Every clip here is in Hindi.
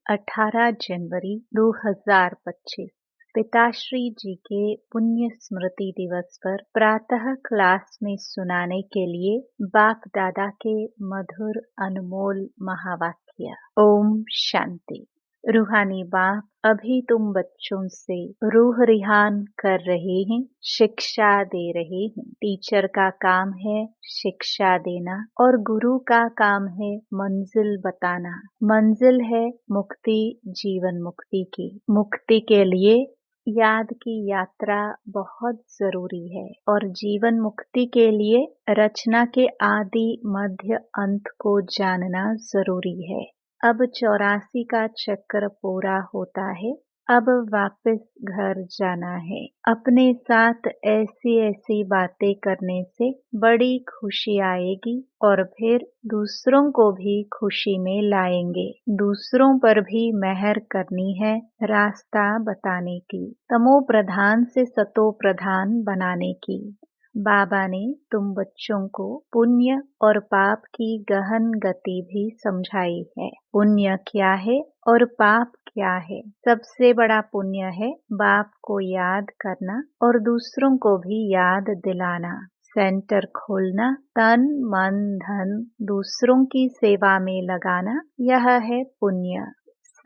18 जनवरी 2025 पिताश्री जी के पुण्य स्मृति दिवस पर प्रातः क्लास में सुनाने के लिए बाप दादा के मधुर अनमोल महावाक्य। ओम शांति। रूहानी बाप अभी तुम बच्चों से रूह रिहान कर रहे हैं, शिक्षा दे रहे हैं। टीचर का काम है शिक्षा देना और गुरु का काम है मंजिल बताना। मंजिल है मुक्ति, जीवन मुक्ति की। मुक्ति के लिए याद की यात्रा बहुत जरूरी है और जीवन मुक्ति के लिए रचना के आदि मध्य अंत को जानना जरूरी है। अब 84 का चक्र पूरा होता है। अब वापस घर जाना है। अपने साथ ऐसी ऐसी बातें करने से बड़ी खुशी आएगी और फिर दूसरों को भी खुशी में लाएंगे। दूसरों पर भी मेहर करनी है, रास्ता बताने की, तमो प्रधान से सतो प्रधान बनाने की। बाबा ने तुम बच्चों को पुण्य और पाप की गहन गति भी समझाई है। पुण्य क्या है और पाप क्या है? सबसे बड़ा पुण्य है बाप को याद करना और दूसरों को भी याद दिलाना। सेंटर खोलना, तन मन धन दूसरों की सेवा में लगाना, यह है पुण्य।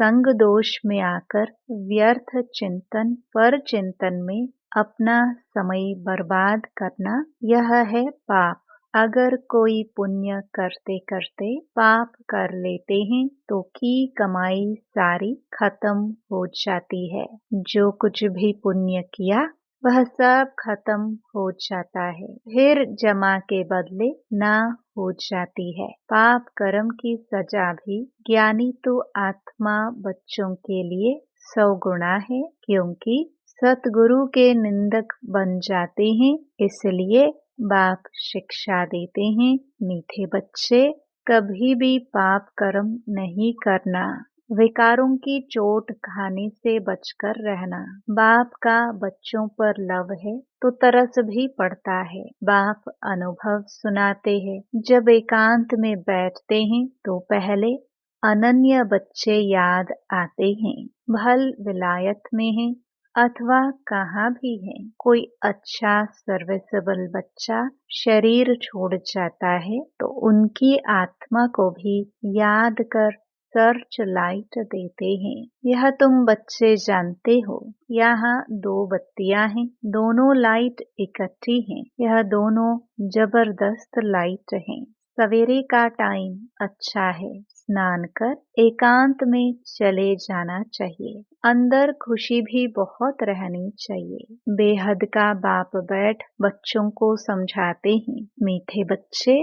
संग दोष में आकर व्यर्थ चिंतन पर चिंतन में अपना समय बर्बाद करना, यह है पाप। अगर कोई पुण्य करते करते पाप कर लेते हैं तो की कमाई सारी खत्म हो जाती है। जो कुछ भी पुण्य किया वह सब खत्म हो जाता है, फिर जमा के बदले ना हो जाती है। पाप कर्म की सजा भी ज्ञानी तो आत्मा बच्चों के लिए 100 गुना है, क्योंकि सतगुरु के निंदक बन जाते हैं। इसलिए बाप शिक्षा देते हैं, मीठे बच्चे कभी भी पाप कर्म नहीं करना। विकारों की चोट खाने से बचकर रहना। बाप का बच्चों पर लव है तो तरस भी पड़ता है। बाप अनुभव सुनाते हैं। जब एकांत में बैठते हैं तो पहले अनन्य बच्चे याद आते हैं। भल विलायत में है अथवा कहाँ भी है, कोई अच्छा सर्विसेबल बच्चा शरीर छोड़ जाता है तो उनकी आत्मा को भी याद कर सर्च लाइट देते हैं। यह तुम बच्चे जानते हो। यहाँ 2 बत्तियां हैं, दोनों लाइट इकट्ठी हैं। यह दोनों जबरदस्त लाइट हैं। सवेरे का टाइम अच्छा है, स्नान कर एकांत में चले जाना चाहिए। अंदर खुशी भी बहुत रहनी चाहिए। बेहद का बाप बैठ बच्चों को समझाते हैं, मीठे बच्चे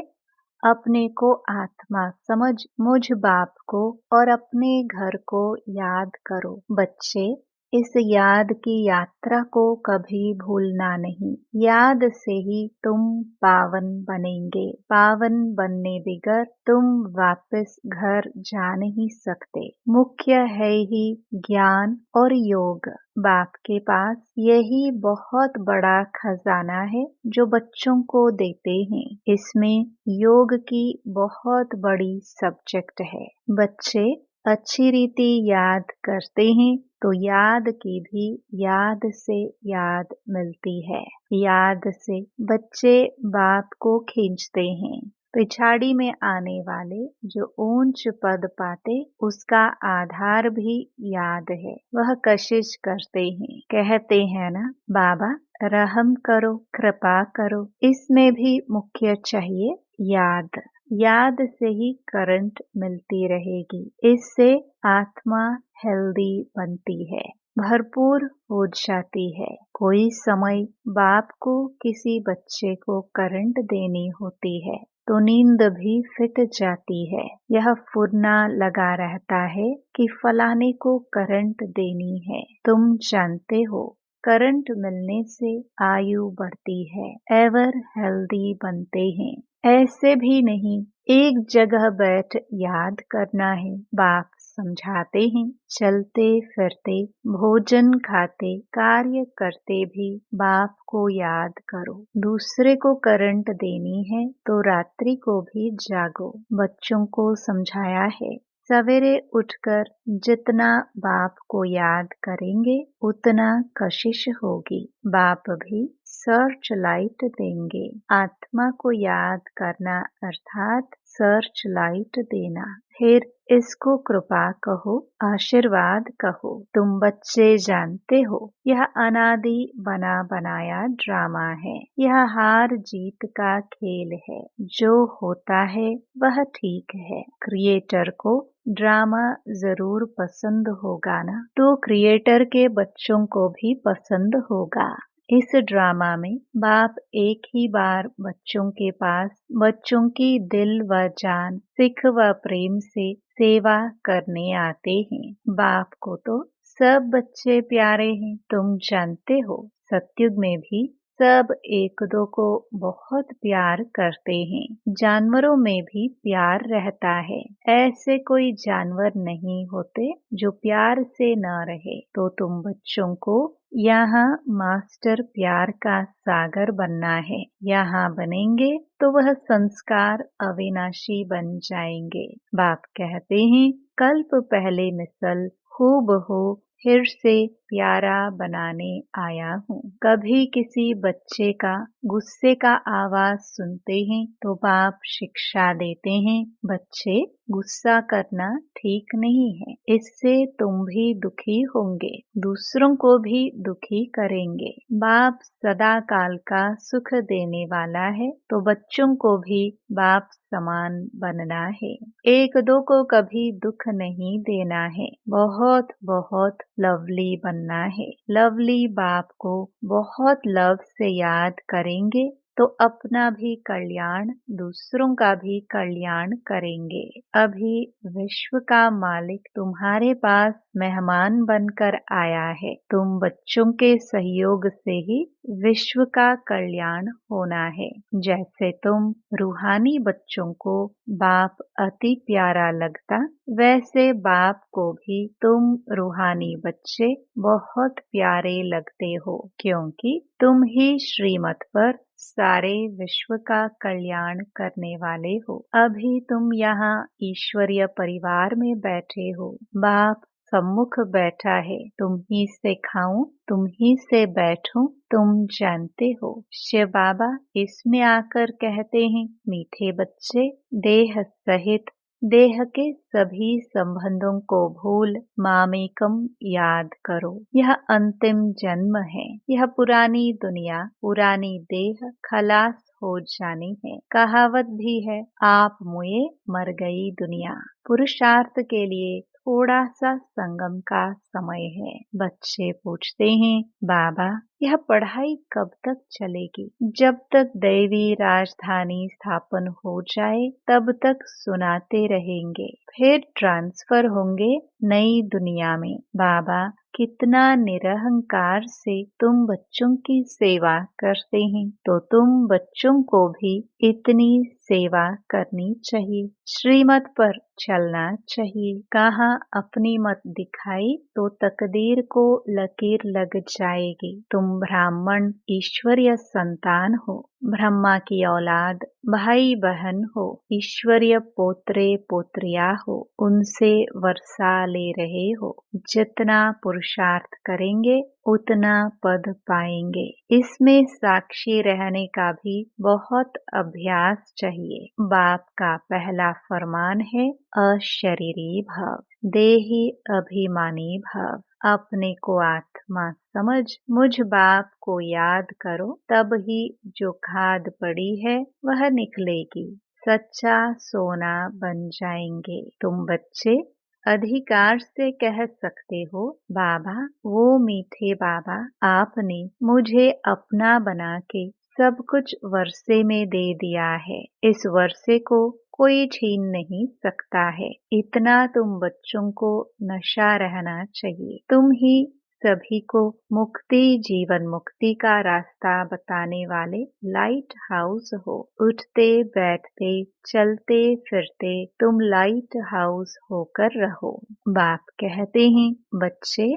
अपने को आत्मा समझ मुझ बाप को और अपने घर को याद करो। बच्चे इस याद की यात्रा को कभी भूलना नहीं। याद से ही तुम पावन बनेंगे। पावन बनने बगैर तुम वापस घर जा नहीं सकते। मुख्य है ही ज्ञान और योग। बाप के पास यही बहुत बड़ा खजाना है जो बच्चों को देते हैं। इसमें योग की बहुत बड़ी सब्जेक्ट है। बच्चे अच्छी रीति याद करते हैं तो याद की भी याद से याद मिलती है। याद से बच्चे बाप को खींचते हैं। पिछाड़ी में आने वाले जो ऊंच पद पाते उसका आधार भी याद है। वह कशिश करते हैं, कहते हैं ना बाबा रहम करो, कृपा करो। इसमें भी मुख्य चाहिए याद। याद से ही करंट मिलती रहेगी। इससे आत्मा हेल्दी बनती है, भरपूर हो जाती है। कोई समय बाप को किसी बच्चे को करंट देनी होती है तो नींद भी फिट जाती है। यह फुरना लगा रहता है कि फलाने को करंट देनी है। तुम जानते हो करंट मिलने से आयु बढ़ती है, एवर हेल्दी बनते हैं। ऐसे भी नहीं एक जगह बैठ याद करना है। बाप समझाते हैं, चलते फिरते भोजन खाते कार्य करते भी बाप को याद करो। दूसरे को करंट देनी है तो रात्रि को भी जागो। बच्चों को समझाया है सवेरे उठकर जितना बाप को याद करेंगे उतना कशिश होगी। बाप भी सर्च लाइट देंगे। आत्मा को याद करना अर्थात सर्च लाइट देना। फिर इसको कृपा कहो, आशीर्वाद कहो। तुम बच्चे जानते हो यह अनादि बना बनाया ड्रामा है। यह हार जीत का खेल है। जो होता है वह ठीक है। क्रिएटर को ड्रामा जरूर पसंद होगा ना, तो क्रिएटर के बच्चों को भी पसंद होगा। इस ड्रामा में बाप एक ही बार बच्चों के पास बच्चों की दिल व जान, सिख व प्रेम से सेवा करने आते हैं। बाप को तो सब बच्चे प्यारे हैं। तुम जानते हो सतयुग में भी सब एक दो को बहुत प्यार करते हैं। जानवरों में भी प्यार रहता है। ऐसे कोई जानवर नहीं होते जो प्यार से न रहे। तो तुम बच्चों को यहाँ मास्टर प्यार का सागर बनना है। यहाँ बनेंगे तो वह संस्कार अविनाशी बन जाएंगे। बाप कहते हैं कल्प पहले मिसल हूबहू फिर से प्यारा बनाने आया हूँ। कभी किसी बच्चे का गुस्से का आवाज सुनते हैं तो बाप शिक्षा देते हैं, बच्चे गुस्सा करना ठीक नहीं है। इससे तुम भी दुखी होंगे, दूसरों को भी दुखी करेंगे। बाप सदा काल का सुख देने वाला है, तो बच्चों को भी बाप समान बनना है। एक दो को कभी दुख नहीं देना है। बहुत बहुत लवली बनना है। लवली बाप को बहुत लव से याद करेंगे तो अपना भी कल्याण, दूसरों का भी कल्याण करेंगे। अभी विश्व का मालिक तुम्हारे पास मेहमान बनकर आया है। तुम बच्चों के सहयोग से ही विश्व का कल्याण होना है। जैसे तुम रूहानी बच्चों को बाप अति प्यारा लगता, वैसे बाप को भी तुम रूहानी बच्चे बहुत प्यारे लगते हो, क्योंकि तुम ही श्रीमत पर सारे विश्व का कल्याण करने वाले हो। अभी तुम यहाँ ईश्वरीय परिवार में बैठे हो। बाप सम्मुख बैठा है। तुम ही से खाऊं, तुम ही से बैठूं, तुम जानते हो। शिव बाबा इसमें आकर कहते हैं, मीठे बच्चे, देह सहित देह के सभी संबंधों को भूल मामेकम याद करो। यह अंतिम जन्म है। यह पुरानी दुनिया, पुरानी देह खलास हो जानी है। कहावत भी है, आप मुए मर गई दुनिया। पुरुषार्थ के लिए थोड़ा सा संगम का समय है। बच्चे पूछते हैं, बाबा यह पढ़ाई कब तक चलेगी? जब तक दैवी राजधानी स्थापन हो जाए तब तक सुनाते रहेंगे। फिर ट्रांसफर होंगे नई दुनिया में। बाबा कितना निरहंकार से तुम बच्चों की सेवा करते हैं, तो तुम बच्चों को भी इतनी सेवा करनी चाहिए। श्रीमत पर चलना चाहिए। कहाँ अपनी मत दिखाई तो तकदीर को लकीर लग जाएगी। तुम ब्राह्मण ईश्वरीय संतान हो, ब्रह्मा की औलाद, भाई बहन हो, ईश्वरीय पोत्रे पोत्रिया हो, उनसे वर्षा ले रहे हो। जितना पुरुषार्थ करेंगे उतना पद पाएंगे। इसमें साक्षी रहने का भी बहुत अभ्यास चाहिए। बाप का पहला फरमान है, अशरीरी भव, देही अभिमानी भव। अपने को आत्मा समझ मुझ बाप को याद करो, तब ही जो खाद पड़ी है वह निकलेगी। सच्चा सोना बन जाएंगे। तुम बच्चे अधिकार से कह सकते हो, बाबा वो मीठे बाबा, आपने मुझे अपना बना के सब कुछ वर्षे में दे दिया है। इस वर्षे को कोई छीन नहीं सकता है। इतना तुम बच्चों को नशा रहना चाहिए। तुम ही सभी को मुक्ति, जीवन मुक्ति का रास्ता बताने वाले लाइट हाउस हो। उठते बैठते चलते फिरते तुम लाइट हाउस होकर रहो। बाप कहते हैं, बच्चे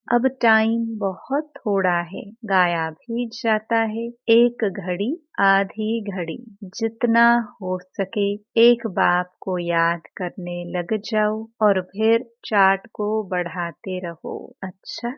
अब टाइम बहुत थोड़ा है, गाया भी जाता है। एक घड़ी आधी घड़ी, जितना हो सके एक बाप को याद करने लग जाओ और फिर चार्ट को बढ़ाते रहो। अच्छा,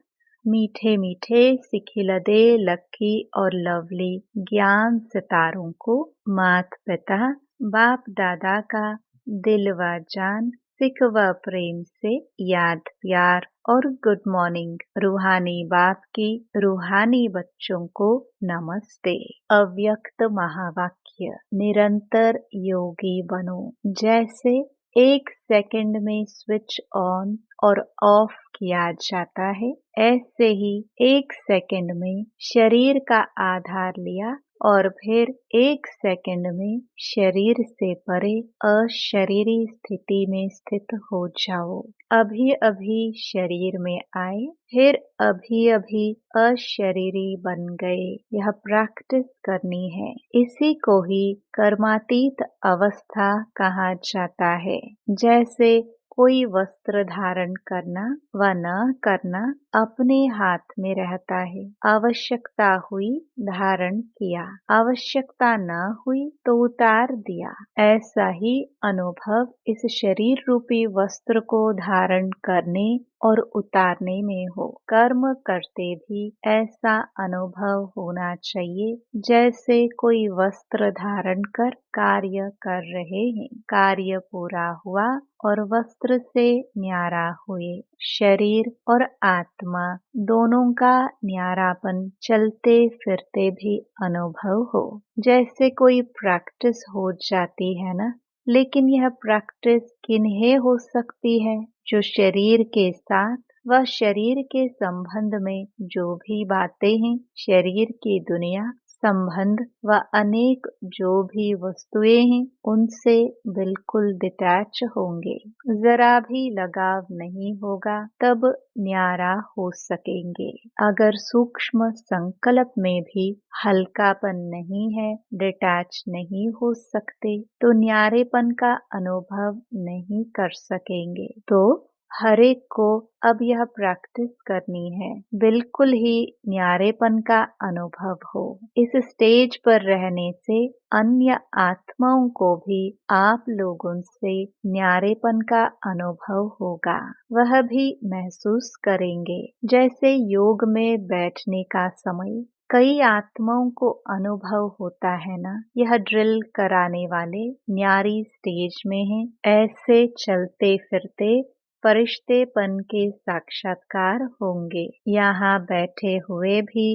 मीठे मीठे सिखिलदे लक्की और लवली ज्ञान सितारों को मात पिता बाप दादा का दिल व जान सिक व प्रेम से याद प्यार और गुड मॉर्निंग। रूहानी बाप की रूहानी बच्चों को नमस्ते। अव्यक्त महावाक्य, निरंतर योगी बनो। जैसे एक सेकंड में स्विच ऑन और ऑफ किया जाता है, ऐसे ही एक सेकंड में शरीर का आधार लिया और फिर एक सेकंड में शरीर से परे अशरीरी स्थिति में स्थित हो जाओ। अभी अभी शरीर में आए, फिर अभी अभी अशरीरी बन गए। यह प्रैक्टिस करनी है। इसी को ही कर्मातीत अवस्था कहा जाता है। जैसे कोई वस्त्र धारण करना व न करना अपने हाथ में रहता है। आवश्यकता हुई धारण किया, आवश्यकता न हुई तो उतार दिया। ऐसा ही अनुभव इस शरीर रूपी वस्त्र को धारण करने और उतारने में हो। कर्म करते भी ऐसा अनुभव होना चाहिए जैसे कोई वस्त्र धारण कर कार्य कर रहे हैं। कार्य पूरा हुआ और वस्त्र से न्यारा हुए। शरीर और आत्मा दोनों का न्यारापन चलते फिरते भी अनुभव हो। जैसे कोई प्रैक्टिस हो जाती है ना, लेकिन यह प्रैक्टिस किन्हें हो सकती है? जो शरीर के साथ व शरीर के संबंध में जो भी बातें हैं, शरीर की दुनिया संबंध व अनेक जो भी वस्तुएं हैं, उनसे बिल्कुल डिटैच होंगे। जरा भी लगाव नहीं होगा तब न्यारा हो सकेंगे। अगर सूक्ष्म संकल्प में भी हल्कापन नहीं है, डिटैच नहीं हो सकते, तो न्यारेपन का अनुभव नहीं कर सकेंगे। तो हर एक को अब यह प्रैक्टिस करनी है, बिल्कुल ही न्यारेपन का अनुभव हो। इस स्टेज पर रहने से अन्य आत्माओं को भी आप लोगों से न्यारेपन का अनुभव होगा। वह भी महसूस करेंगे। जैसे योग में बैठने का समय कई आत्माओं को अनुभव होता है ना, यह ड्रिल कराने वाले न्यारी स्टेज में हैं। ऐसे चलते फिरते फरिश्तेपन के साक्षात्कार होंगे। यहाँ बैठे हुए भी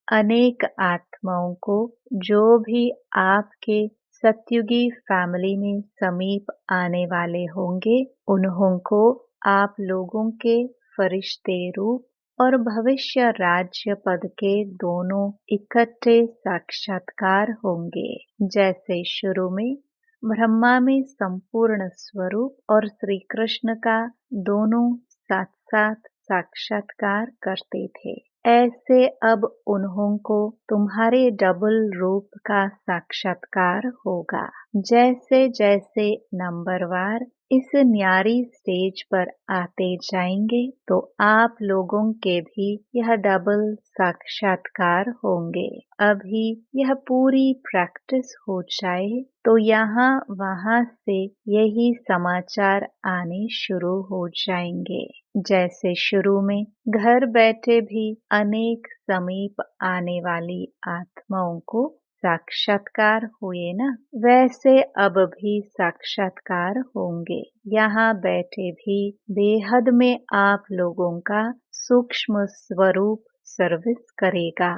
अनेक आत्माओं को, जो भी आपके सतयुगी फैमिली में समीप आने वाले होंगे, उन्हों को आप लोगों के फरिश्ते रूप और भविष्य राज्य पद के दोनों इकट्ठे साक्षात्कार होंगे। जैसे शुरू में ब्रह्मा में संपूर्ण स्वरूप और श्री कृष्ण का दोनों साथ साथ साक्षात्कार करते थे, ऐसे अब उन्हों को तुम्हारे डबल रूप का साक्षात्कार होगा। जैसे जैसे नंबरवार इस न्यारी स्टेज पर आते जाएंगे, तो आप लोगों के भी यह डबल साक्षात्कार होंगे। अभी यह पूरी प्रैक्टिस हो जाए तो यहाँ वहाँ से यही समाचार आने शुरू हो जाएंगे। जैसे शुरू में घर बैठे भी अनेक समीप आने वाली आत्माओं को साक्षात्कार हुए ना, वैसे अब भी साक्षात्कार होंगे। यहाँ बैठे भी बेहद में आप लोगों का सूक्ष्म स्वरूप सर्विस करेगा।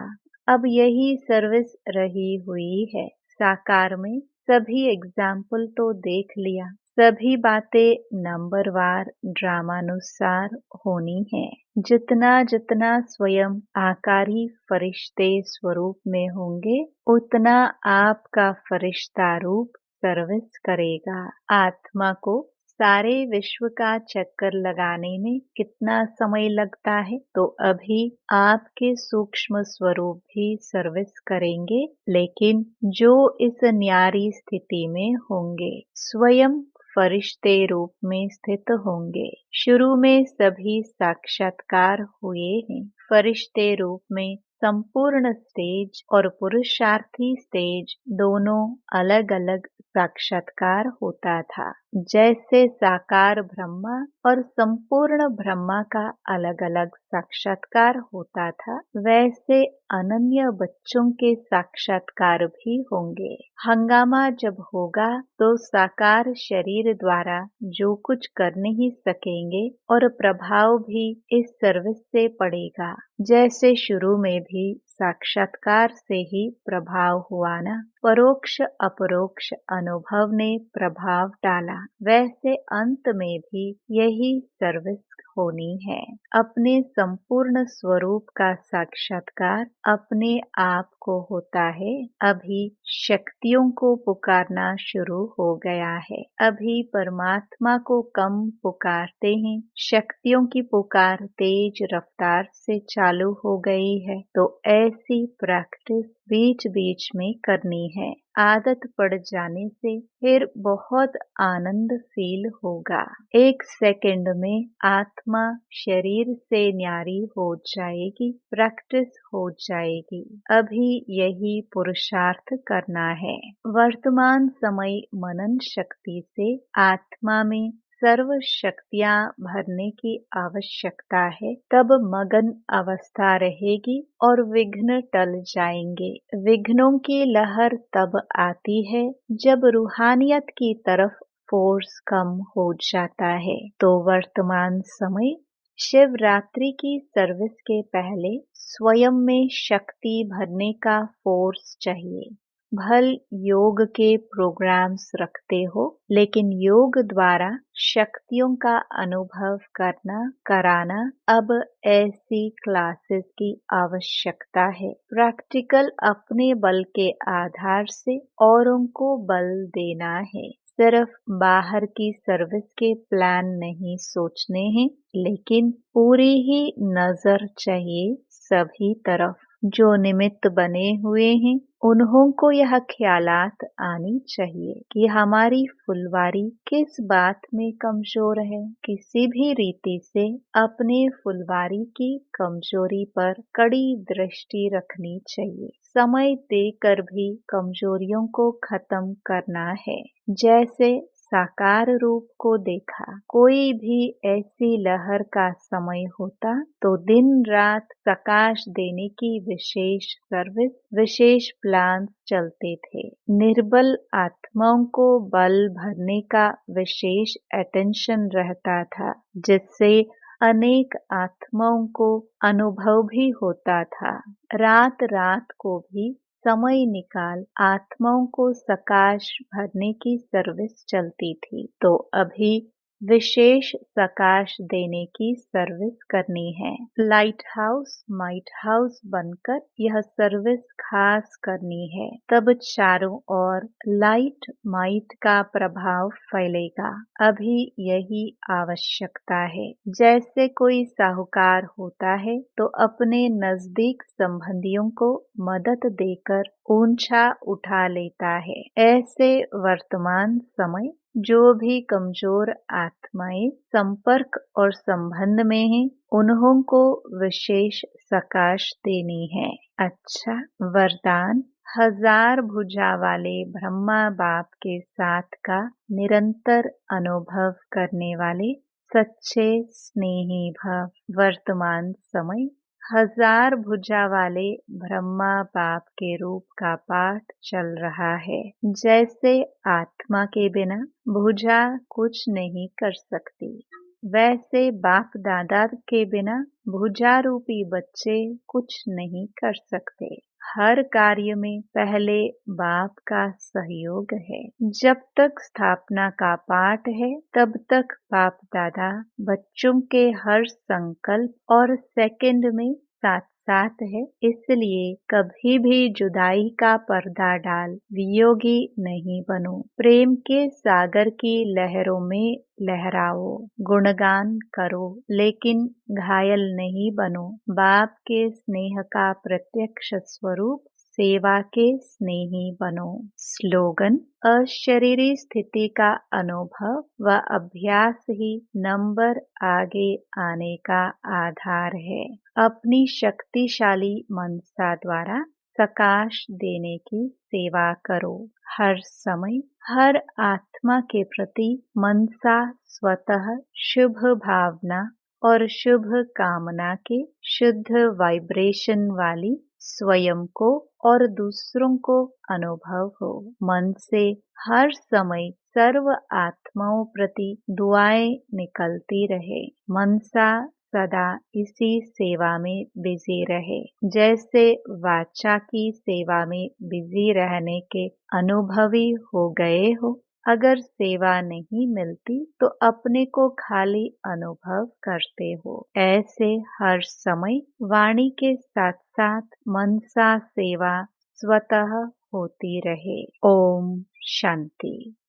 अब यही सर्विस रही हुई है। साकार में सभी एग्जाम्पल तो देख लिया, सभी बातें नंबरवार ड्रामानुसार होनी है। जितना जितना स्वयं आकारी फरिश्ते स्वरूप में होंगे, उतना आपका फरिश्ता रूप सर्विस करेगा। आत्मा को सारे विश्व का चक्कर लगाने में कितना समय लगता है, तो अभी आपके सूक्ष्म स्वरूप भी सर्विस करेंगे, लेकिन जो इस न्यारी स्थिति में होंगे, स्वयं फरिश्ते रूप में स्थित होंगे। शुरू में सभी साक्षात्कार हुए हैं। फरिश्ते रूप में संपूर्ण स्टेज और पुरुषार्थी स्टेज दोनों अलग अलग साक्षात्कार होता था। जैसे साकार ब्रह्मा और संपूर्ण ब्रह्मा का अलग अलग साक्षात्कार होता था, वैसे अनन्य बच्चों के साक्षात्कार भी होंगे। हंगामा जब होगा तो साकार शरीर द्वारा जो कुछ कर नहीं सकेंगे और प्रभाव भी इस सर्विस से पड़ेगा। जैसे शुरू में भी साक्षात्कार से ही प्रभाव हुआ ना, परोक्ष अपरोक्ष अनुभव ने प्रभाव डाला, वैसे अंत में भी यही सर्विस होनी है। अपने संपूर्ण स्वरूप का साक्षात्कार अपने आप को होता है। अभी शक्तियों को पुकारना शुरू हो गया है। अभी परमात्मा को कम पुकारते हैं, शक्तियों की पुकार तेज रफ्तार से चालू हो गई है। तो ऐसी प्रैक्टिस बीच बीच में करनी है। आदत पड़ जाने से फिर बहुत आनंद फील होगा। 1 सेकंड में आत्मा शरीर से न्यारी हो जाएगी, प्रैक्टिस हो जाएगी। अभी यही पुरुषार्थ करना है। वर्तमान समय मनन शक्ति से आत्मा में सर्व शक्तियाँ भरने की आवश्यकता है। तब मगन अवस्था रहेगी और विघ्न टल जाएंगे। विघ्नों की लहर तब आती है जब रूहानियत की तरफ फोर्स कम हो जाता है। तो वर्तमान समय शिवरात्रि की सर्विस के पहले स्वयं में शक्ति भरने का फोर्स चाहिए। भल योग के प्रोग्राम्स रखते हो, लेकिन योग द्वारा शक्तियों का अनुभव करना कराना अब ऐसी क्लासेस की आवश्यकता है। प्रैक्टिकल अपने बल के आधार से औरों को बल देना है। सिर्फ बाहर की सर्विस के प्लान नहीं सोचने हैं, लेकिन पूरी ही नजर चाहिए सभी तरफ। जो निमित्त बने हुए हैं उन्हों को यह ख्यालात आनी चाहिए कि हमारी फुलवारी किस बात में कमजोर है। किसी भी रीति से अपने फुलवारी की कमजोरी पर कड़ी दृष्टि रखनी चाहिए। समय देकर भी कमजोरियों को खत्म करना है। जैसे साकार रूप को देखा, कोई भी ऐसी लहर का समय होता तो दिन रात प्रकाश देने की विशेष सर्विस, विशेष प्लान चलते थे। निर्बल आत्माओं को बल भरने का विशेष अटेंशन रहता था, जिससे अनेक आत्माओं को अनुभव भी होता था। रात रात को भी समय निकाल आत्माओं को सकाश भरने की सर्विस चलती थी। तो अभी विशेष सकाश देने की सर्विस करनी है। लाइट हाउस माइट हाउस बनकर यह सर्विस खास करनी है। तब चारों ओर लाइट माइट का प्रभाव फैलेगा। अभी यही आवश्यकता है। जैसे कोई साहूकार होता है तो अपने नजदीक संबंधियों को मदद देकर ऊंचा उठा लेता है। ऐसे वर्तमान समय जो भी कमजोर आत्माएं संपर्क और संबंध में हैं, उन्हों को विशेष सकाश देनी है। अच्छा, वरदान 1000 भुजा वाले ब्रह्मा बाप के साथ का निरंतर अनुभव करने वाले सच्चे स्नेही भव। वर्तमान समय 1000 भुजा वाले ब्रह्मा बाप के रूप का पाठ चल रहा है। जैसे आत्मा के बिना भुजा कुछ नहीं कर सकती, वैसे बाप दादा के बिना भुजा रूपी बच्चे कुछ नहीं कर सकते। हर कार्य में पहले बाप का सहयोग है। जब तक स्थापना का पाठ है, तब तक बाप दादा बच्चों के हर संकल्प और सेकंड में साथ साथ है। इसलिए कभी भी जुदाई का पर्दा डाल वियोगी नहीं बनो। प्रेम के सागर की लहरों में लहराओ, गुणगान करो, लेकिन घायल नहीं बनो। बाप के स्नेह का प्रत्यक्ष स्वरूप सेवा के स्नेही बनो। स्लोगन: अशरीरी स्थिति का अनुभव व अभ्यास ही नंबर आगे आने का आधार है। अपनी शक्तिशाली मनसा द्वारा प्रकाश देने की सेवा करो। हर समय हर आत्मा के प्रति मनसा स्वतः शुभ भावना और शुभ कामना के शुद्ध वाइब्रेशन वाली स्वयं को और दूसरों को अनुभव हो। मन से हर समय सर्व आत्माओं प्रति दुआएं निकलती रहे। मनसा सदा इसी सेवा में बिजी रहे। जैसे वाचा की सेवा में बिजी रहने के अनुभवी हो गए हो। अगर सेवा नहीं मिलती तो अपने को खाली अनुभव करते हो। ऐसे हर समय वाणी के साथ साथ मनसा सेवा स्वतः होती रहे। ओम शांति।